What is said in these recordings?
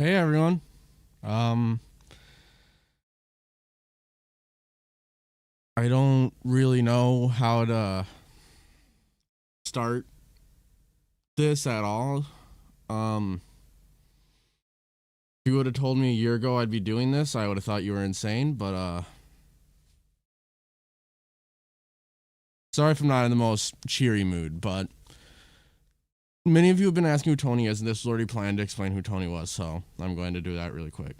Hey everyone. Um, I don't really know how to start this at all. Um, if you would have told me a year ago I'd be doing this, I would have thought you were insane, but sorry if I'm not in the most cheery mood, but many of you have been asking who Tony is, and this was already planned to explain who Tony was, so I'm going to do that really quick.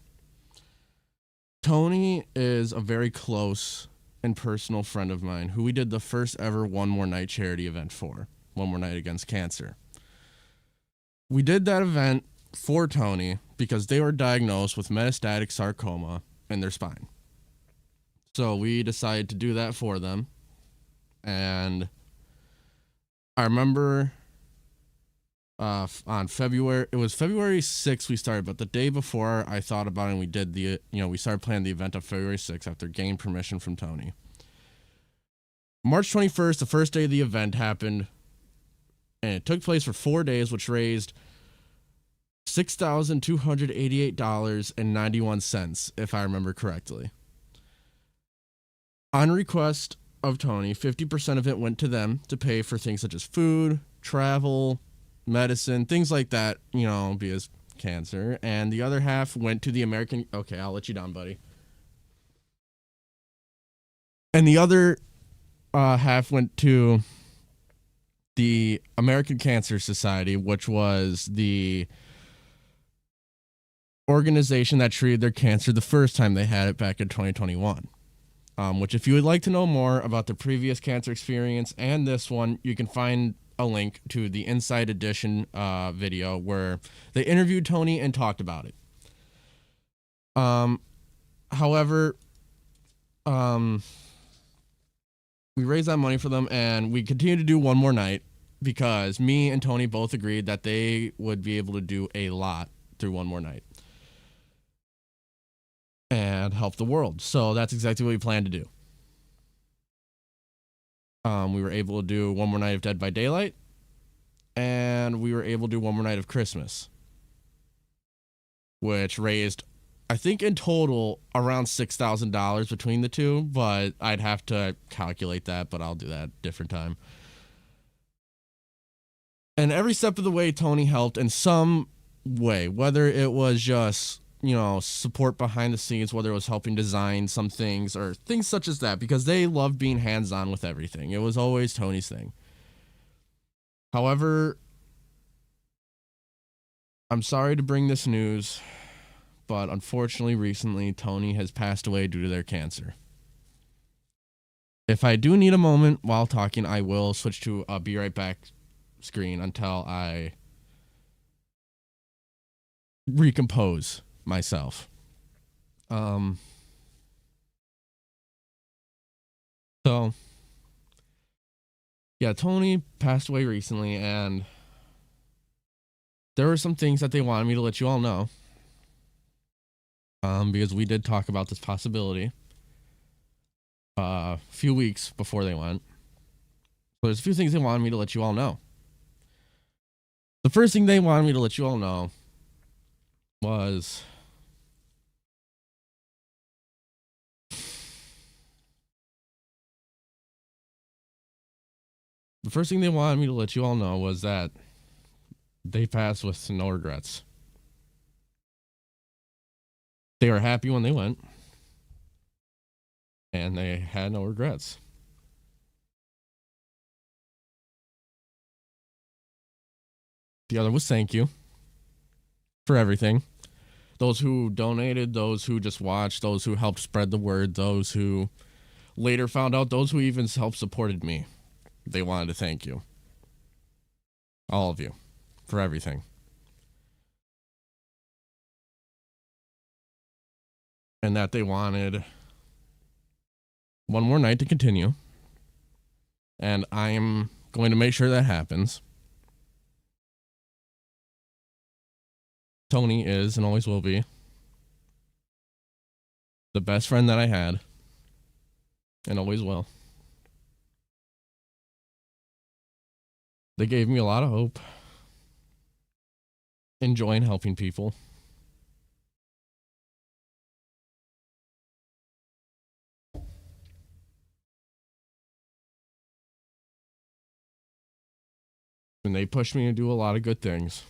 Tony is a very close and personal friend of mine who we did the first ever One More Night charity event for, One More Night Against Cancer. We did that event for Tony because they were diagnosed with metastatic sarcoma in their spine. So we decided to do that for them. And I remember on it was February 6th we started, but the day before I thought about it and we did we started planning the event on February 6th after getting permission from Tony. March 21st, the first day of the event happened, and it took place for 4 days, which raised $6,288.91, if I remember correctly. On request of Tony, 50% of it went to them to pay for things such as food, travel, medicine, things like that, because cancer. And the other half went to the American... Okay, I'll let you down, buddy. And the other half went to the American Cancer Society, which was the organization that treated their cancer the first time they had it back in 2021. Which, if you would like to know more about the previous cancer experience and this one, you can find a link to the Inside Edition video where they interviewed Tony and talked about it. However, we raised that money for them, and we continue to do One More Night because me and Tony both agreed that they would be able to do a lot through One More Night and help the world. So that's exactly what we plan to do. We were able to do One More Night of Dead by Daylight, and we were able to do One More Night of Christmas, which raised, I think in total, around $6,000 between the two, but I'd have to calculate that, but I'll do that different time. And every step of the way, Tony helped in some way, whether it was just support behind the scenes, whether it was helping design some things or things such as that, because they love being hands-on with everything. It was always Tony's thing. However, I'm sorry to bring this news, but unfortunately recently Tony has passed away due to their cancer. If I do need a moment while talking, I will switch to a be right back screen until I recompose myself. So yeah, Tony passed away recently, and there were some things that they wanted me to let you all know. Because we did talk about this possibility a few weeks before they went. So there's a few things they wanted me to let you all know. The first thing they wanted me to let you all know was that they passed with no regrets. They were happy when they went, and they had no regrets. The other was thank you for everything. Those who donated, those who just watched, those who helped spread the word, those who later found out, those who even helped supported me. They wanted to thank you. All of you. For everything. And that they wanted One More Night to continue. And I am going to make sure that happens. Tony is and always will be the best friend that I had, and always will. They gave me a lot of hope, enjoying helping people. And they pushed me to do a lot of good things.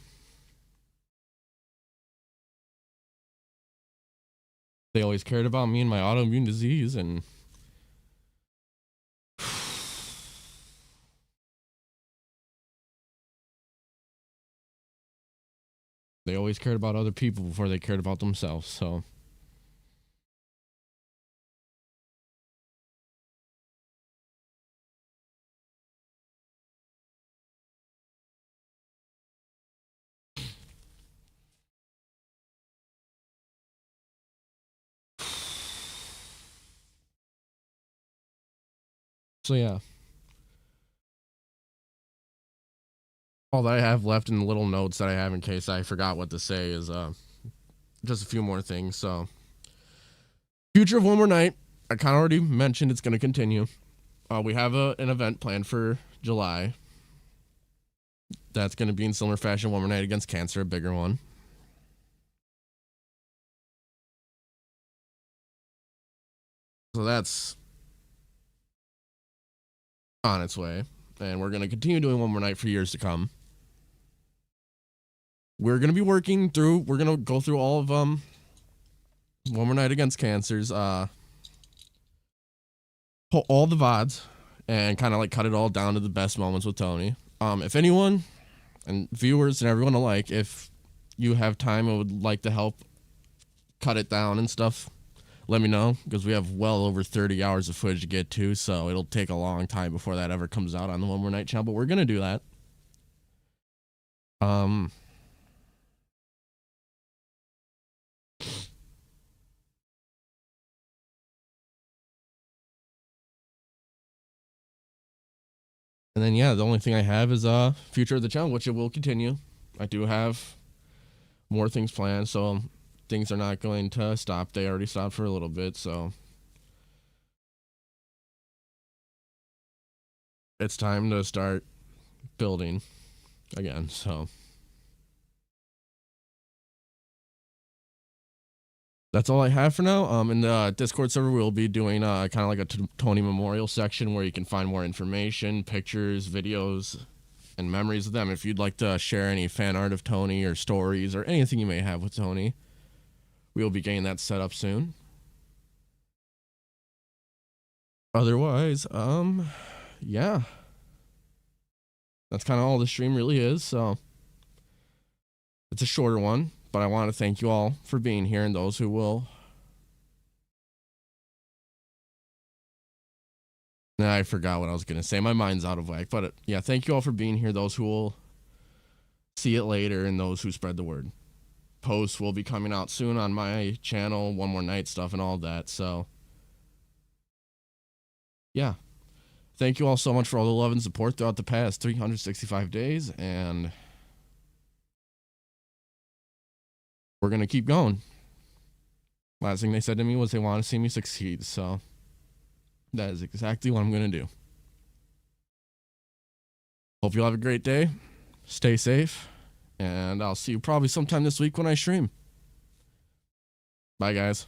They always cared about me and my autoimmune disease, and they always cared about other people before they cared about themselves, so. So yeah. All that I have left in the little notes that I have in case I forgot what to say is just a few more things. So, future of One More Night, I kind of already mentioned it's going to continue. We have an event planned for July. That's going to be in similar fashion, One More Night Against Cancer, a bigger one. So that's on its way. And we're going to continue doing One More Night for years to come. We're going to be working through, we're going to go through all of One More Night Against Cancers, all the VODs, and kind of like cut it all down to the best moments with Tony. If anyone, and viewers and everyone alike, if you have time and would like to help cut it down and stuff, let me know, because we have well over 30 hours of footage to get to, so it'll take a long time before that ever comes out on the One More Night channel, but we're going to do that. And then, yeah, the only thing I have is future of the channel, which it will continue. I do have more things planned, so things are not going to stop. They already stopped for a little bit, so it's time to start building again, so that's all I have for now. In the Discord server, we'll be doing kind of like a Tony Memorial section where you can find more information, pictures, videos, and memories of them. If you'd like to share any fan art of Tony or stories or anything you may have with Tony, we will be getting that set up soon. Otherwise, yeah. That's kind of all the stream really is, so it's a shorter one. But I want to thank you all for being here and those who will. Nah, I forgot what I was going to say. My mind's out of whack. But yeah, thank you all for being here. Those who will see it later and those who spread the word. Posts will be coming out soon on my channel, One More Night stuff and all that. So, yeah. Thank you all so much for all the love and support throughout the past 365 days. And we're going to keep going. Last thing they said to me was they want to see me succeed. So that is exactly what I'm going to do. Hope you all have a great day. Stay safe. And I'll see you probably sometime this week when I stream. Bye, guys.